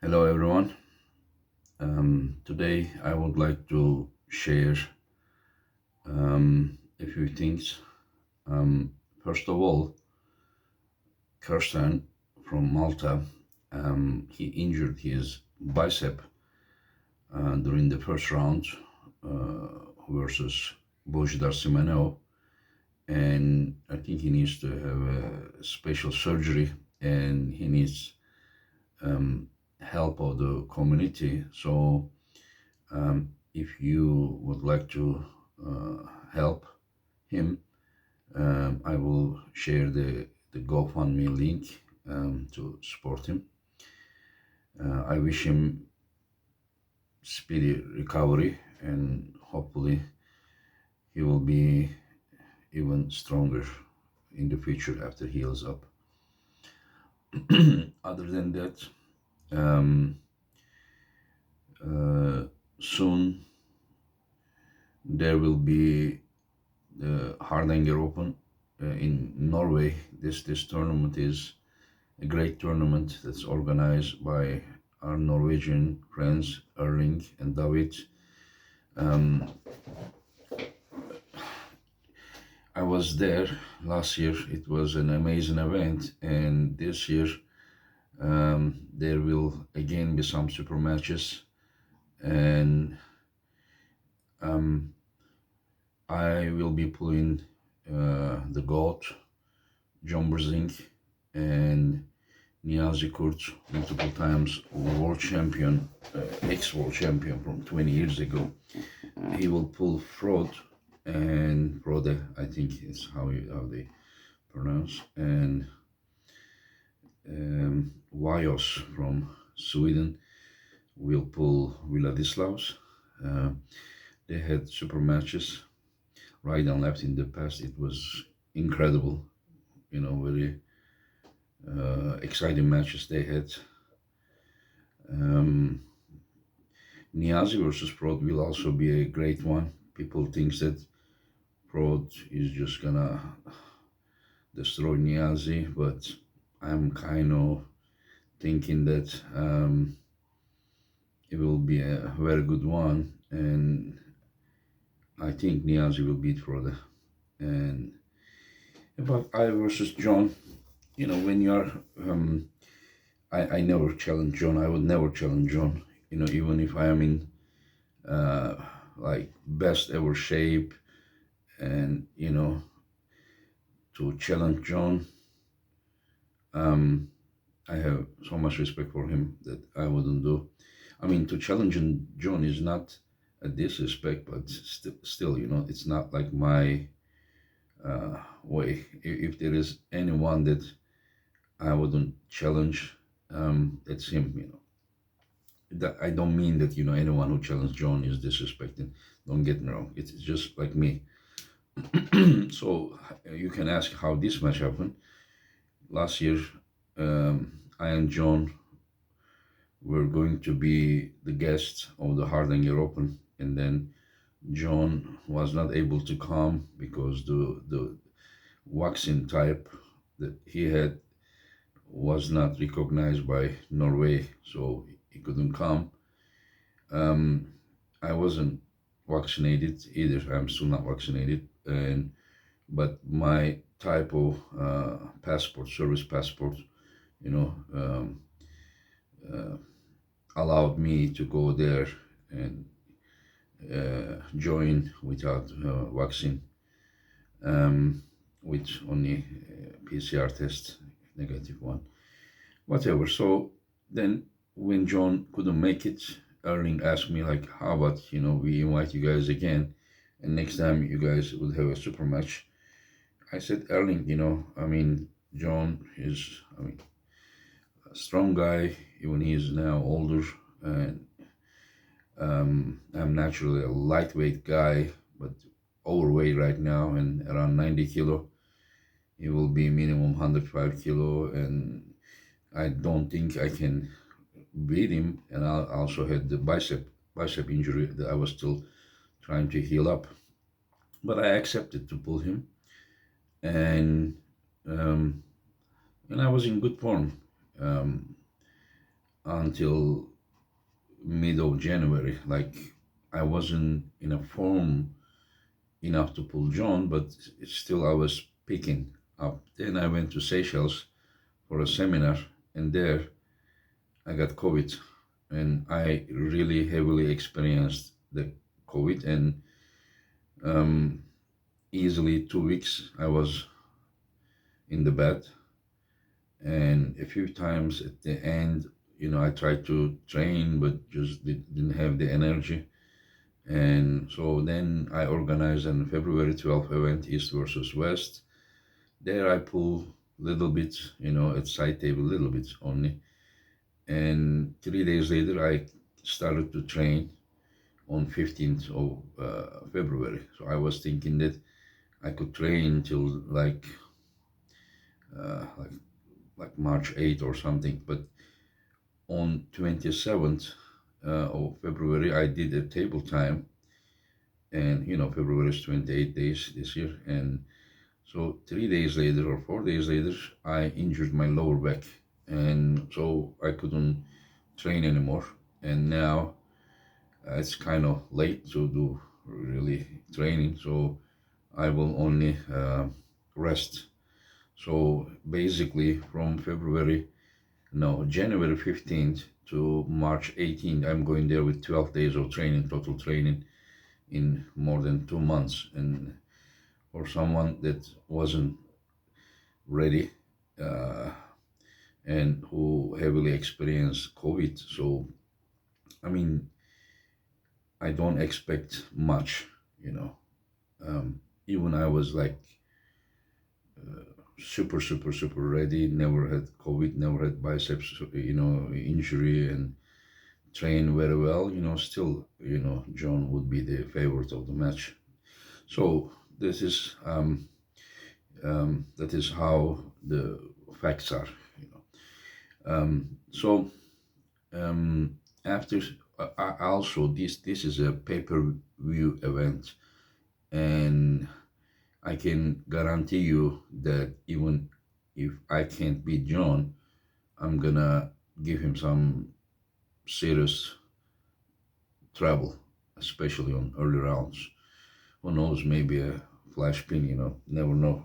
Hello, everyone. Today, I would like to share a few things. First of all, Kirsten from Malta, he injured his bicep during the first round versus Bojdar Simonov, and I think he needs to have a special surgery, and he needs help of the community. So if you would like to help him, I will share the GoFundMe link to support him. I wish him speedy recovery, and hopefully he will be even stronger in the future after he heals up. Other than that, um, soon there will be the Hardanger Open in Norway. This tournament is a great tournament that's organized by our Norwegian friends Erling and David. Um, I was there last year. It was an amazing event, and this year there will again be some super matches, and I will be pulling the GOAT, John Brzenk, and Niazi Kurt, multiple times world champion, ex-world champion from 20 years ago. He will pull Frode and Frode, I think is how they pronounce, and Vajos from Sweden will pull Vladislaus. Uh, they had super matches right and left in the past. It was incredible, very exciting matches they had. Niazi versus Prod will also be a great one. People think that Prod is just gonna destroy Niazi, but I'm kind of thinking that it will be a very good one, and I think Niazi will beat Prod. And about I versus John, when you are, I never challenge John. I would never challenge John. Even if I am in like best ever shape, and to challenge John, I have so much respect for him that I wouldn't do. I mean, to challenge John is not a disrespect, but still, it's not like my way. If there is anyone that I wouldn't challenge, it's him. That I don't mean that anyone who challenged John is disrespecting. Don't get me wrong. It's just like me. So you can ask how this match happened. Last year, I and John were going to be the guests of the Hardanger Open, and then John was not able to come because the vaccine type that he had was not recognized by Norway, so he couldn't come. I wasn't vaccinated either. I'm still not vaccinated, but my type of passport, service passport, you know, um, allowed me to go there and join without vaccine, with only PCR test, negative one, whatever. So then, when John couldn't make it, Erling asked me like, "How about we invite you guys again, and next time you guys would have a super match?" I said, Erling, I mean, John is, a strong guy, even he is now older, and I'm naturally a lightweight guy, but overweight right now and around 90 kilo. He will be minimum 105 kilo, and I don't think I can beat him. And I also had the bicep injury that I was still trying to heal up, but I accepted to pull him, and um, and I was in good form. um, until mid of January. Like I wasn't in a form enough to pull John, but still I was picking up. Then I went to Seychelles for a seminar, and there I got COVID, and I really heavily experienced the COVID, and um, easily 2 weeks I was in the bed, and a few times at the end, I tried to train, but just didn't have the energy. And so then I organized an February 12th event, East versus West. There I pull little bit, at side table, little bit only. And 3 days later, I started to train on 15th of February. So I was thinking that I could train till uh, like like March 8th or something. But on 27th of February, I did a table time, and February is 28 days this year, and so 3 days later or 4 days later, I injured my lower back, and so I couldn't train anymore. And now it's kind of late to do really training, so I will only rest. So basically, from January 15th to March 18th, I'm going there with 12 days of training, total training in more than 2 months. And for someone that wasn't ready uh, and who heavily experienced COVID, so I mean, I don't expect much, you know. Even I was like super, super, super ready, never had COVID, never had biceps, injury, and trained very well, still, John would be the favorite of the match. So this is that is how the facts are, you know. So after also this is a pay-per-view event, and I can guarantee you that even if I can't beat John, I'm gonna give him some serious trouble, especially on early rounds. Who knows? Maybe a flash pin. Never know.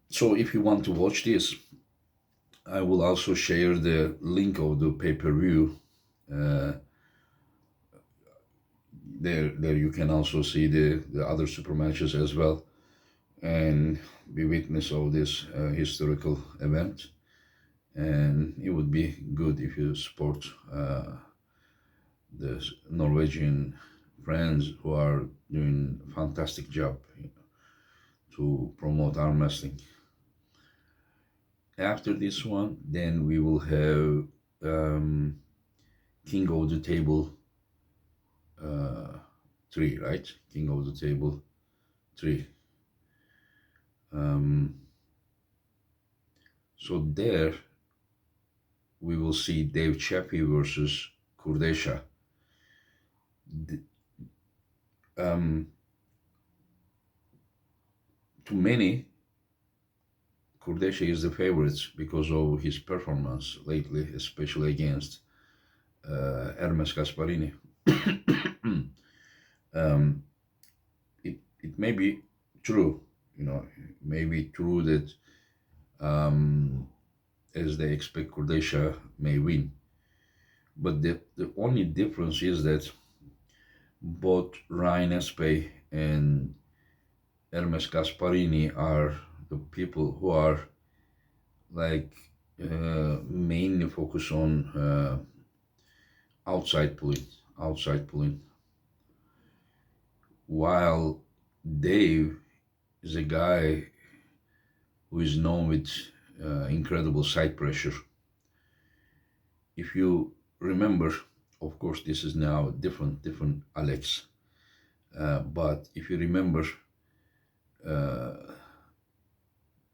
So if you want to watch this, I will also share the link of the pay-per-view. Uh, there you can also see the other super matches as well, and be witness of this historical event. And it would be good if you support the Norwegian friends who are doing a fantastic job, to promote arm wrestling. After this one, then we will have King of the Table uh, 3, right? King of the Table 3. Um, so there we will see Dave Chappie versus Kurdesha. Um, to many, Kurdesha is the favorite because of his performance lately, especially against Hermes Gasparini. um, it may be true, it may be true that as they expect Kurdesha may win. But the only difference is that both Ryan Espe and Hermes Gasparini are the people who are like mainly focus on outside pulling, while Dave is a guy who is known with incredible side pressure. If you remember, of course, this is now different Alex, but if you remember, uh,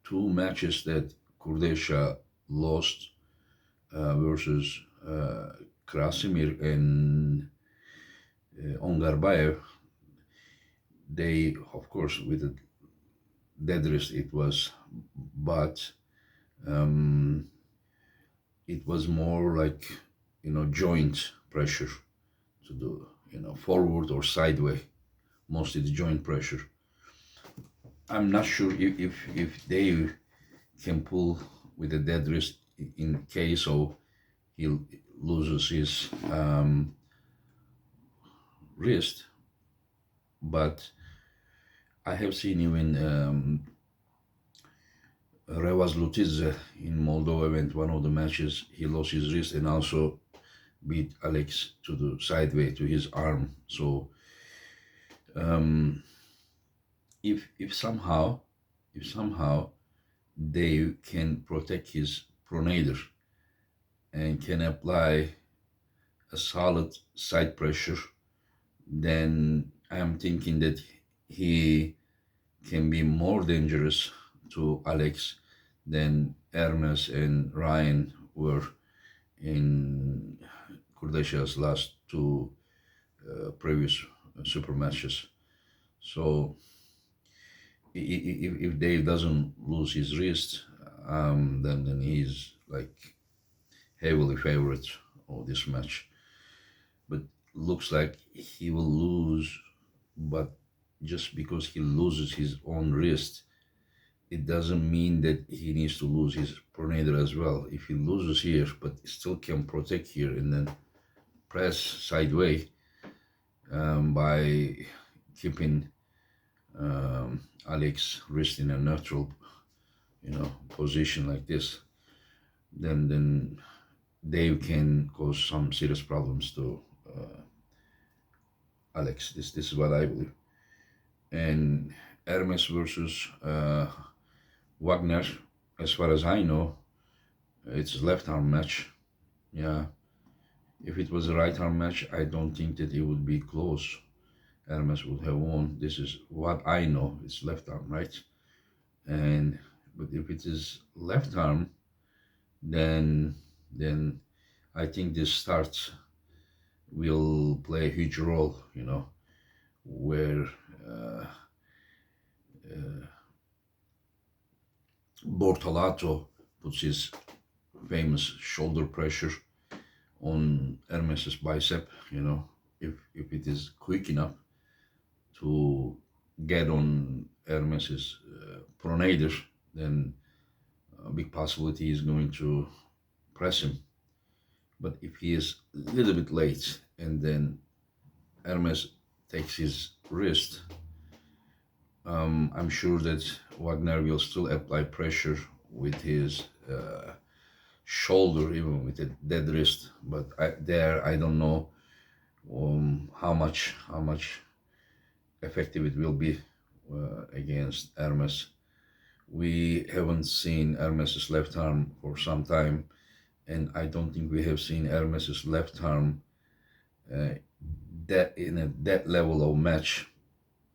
two matches that Kurdesha lost versus Krasimir and Ongarbayev, they, of course, with a dead wrist, it was but um, it was more like, joint pressure to do, forward or sideways, mostly the joint pressure. I'm not sure if they can pull with a dead wrist in case of he loses his wrist, but I have seen even Revaz Lutidze in Moldova event, one of the matches, he lost his wrist and also beat Alex to the sideway to his arm. So um, if somehow they can protect his pronator and can apply a solid side pressure, then I'm thinking that he can be more dangerous to Alex than Hermes and Ryan were in Kurdashian's last two previous super matches. So if Dave doesn't lose his wrist, then he's like heavily favorite of this match. But looks like he will lose, but just because he loses his own wrist, it doesn't mean that he needs to lose his pronator as well. If he loses here, but still can protect here and then press sideways by keeping Alex wrist in a neutral, position like this, then Dave can cause some serious problems to Alex. This is what I believe. And Hermes versus Wagner, as far as I know, it's a left arm match. Yeah, if it was a right arm match, I don't think that it would be close. Hermes would have won. This is what I know. It's left arm, right? And but if it is left arm, then I think this start will play a huge role. Where uh, uh, Bortolato puts his famous shoulder pressure on Hermes's bicep. If it is quick enough to get on Hermes's pronator, then a big possibility is going to press him. But if he is a little bit late and then Hermes takes his wrist, I'm sure that Wagner will still apply pressure with his shoulder, even with a dead wrist. But I don't know how much effective it will be against Hermes. We haven't seen Hermes's left arm for some time, and I don't think we have seen Hermes's left arm that level of match.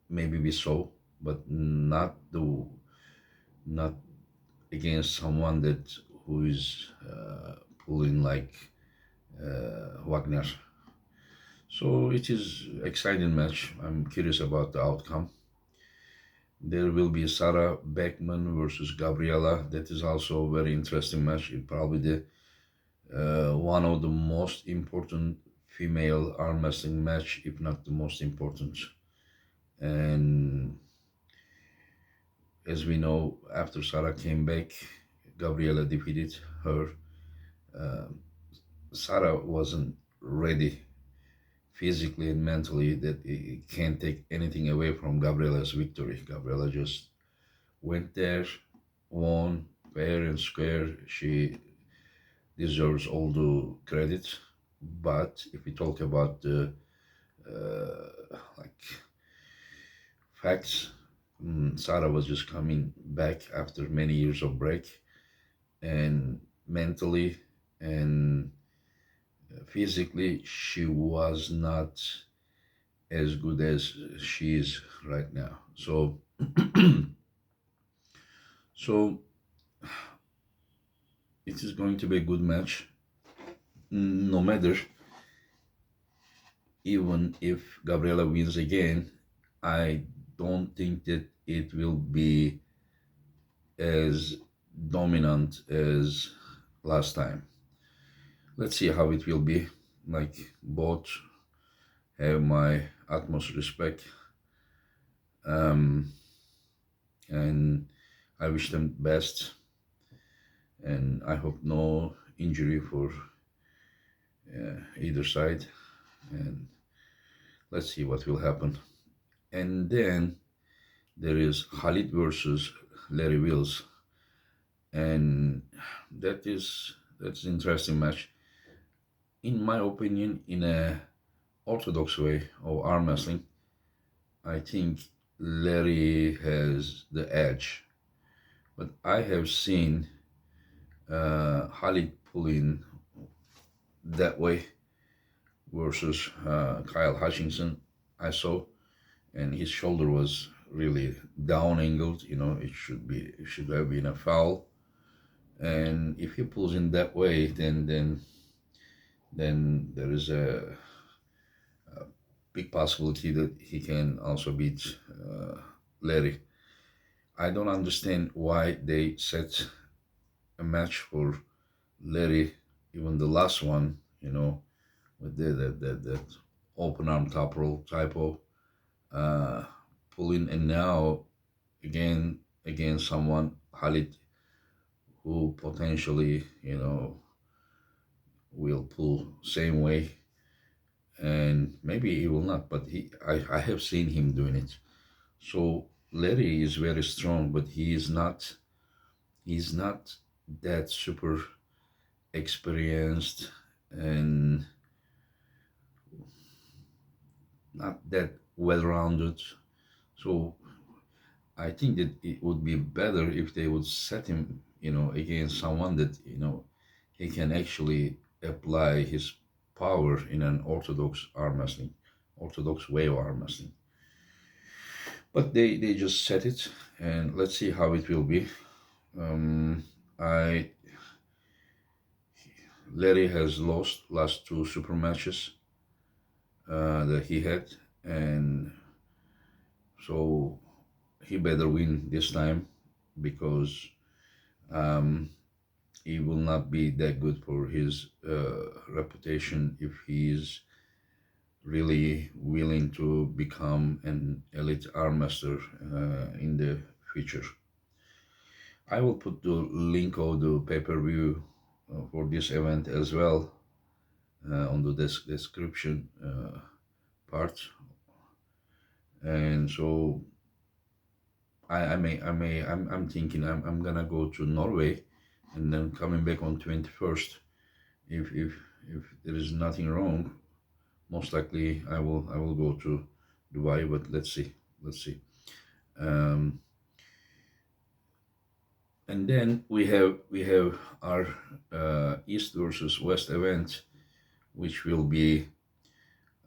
Maybe we saw, but not against someone who is pulling like Wagner. So it is exciting match. I'm curious about the outcome. There will be Sarah Beckman versus Gabriela. That is also a very interesting match. It probably the one of the most important female arm wrestling match, if not the most important. And as we know, after Sarah came back, Gabriela defeated her. Uh, Sarah wasn't ready physically and mentally, that it can't take anything away from Gabriela's victory. Gabriela just went there, won fair and square. She deserves all the credit. But if we talk about the like facts, Sarah was just coming back after many years of break, and mentally and physically she was not as good as she is right now. So so it is going to be a good match, no matter. Even if Gabriela wins again, I don't think that it will be as dominant as last time. Let's see how it will be. Like, both have my utmost respect, um, and I wish them best. And I hope no injury for either side. And let's see what will happen. And then there is Khalid versus Larry Wills, and that's an interesting match. In my opinion, in a orthodox way of arm wrestling, I think Larry has the edge. But I have seen Khalid pull in that way versus Kyle Hutchinson. I saw, and his shoulder was really down angled. It should have been a foul. And if he pulls in that way, then there is a big possibility that he can also beat Larry. I don't understand why they set a match for Larry, even the last one, with that open arm top roll typo, uh, pulling, and now again against someone, Khalid, who potentially, will pull same way, and maybe he will not, but I have seen him doing it. So Larry is very strong, but he's not that super experienced, and not that well-rounded. So I think that it would be better if they would set him, against someone that, he can actually apply his power in an orthodox way of arm wrestling. But they just set it, and let's see how it will be. I Larry has lost last two super matches that he had, and so he better win this time, because um, he will not be that good for his reputation if he is really willing to become an elite arm master in the future. I will put the link of the pay-per-view for this event as well on the description part. And so I'm thinking I'm gonna go to Norway and then coming back on 21st. If there is nothing wrong, most likely I will go to Dubai. But let's see. Um, and then we have our East versus West event, which will be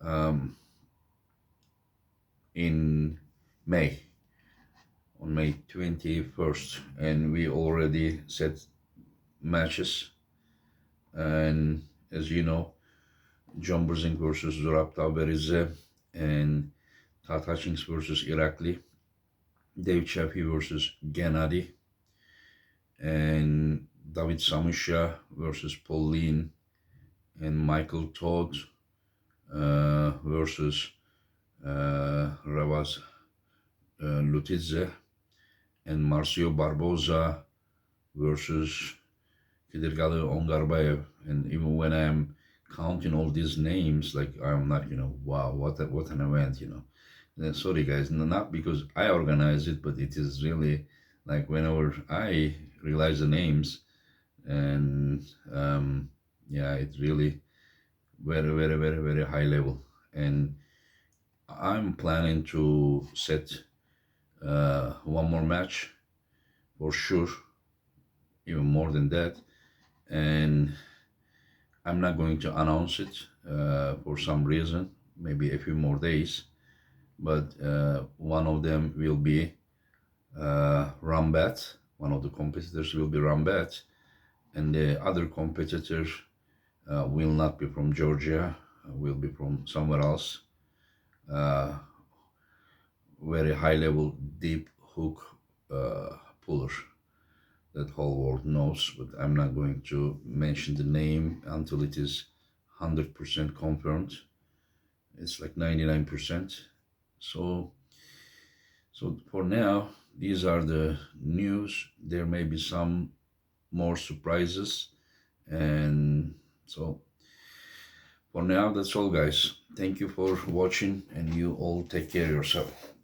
um, in May, on May 21st, and we already set matches. And as you know, John Brzenk versus Zurab Taberizze, and Tat Hutchings versus Irakli, Dave Chappie versus Gennady, and David Samusha versus Pauline, and Michael Todd versus Ravaz Lutidze, and Marcio Barboza versus Kidirgali Ongarbayev. And even when I'm counting all these names, like, I'm not, wow, what an event, Sorry guys, not because I organize it, but it is really like whenever I realize the names, and yeah, it's really very, very, very, very high level. And I'm planning to set one more match for sure, even more than that. And I'm not going to announce it for some reason, maybe a few more days. But one of them will be Rambat. One of the competitors will be Rambat, and the other competitor will not be from Georgia, will be from somewhere else. Very high level deep hook puller. that whole world knows, but I'm not going to mention the name until it is 100% confirmed. It's like 99%. So, so for now, these are the news. There may be some more surprises, and so for now, that's all, guys. Thank you for watching, and you all take care of yourself.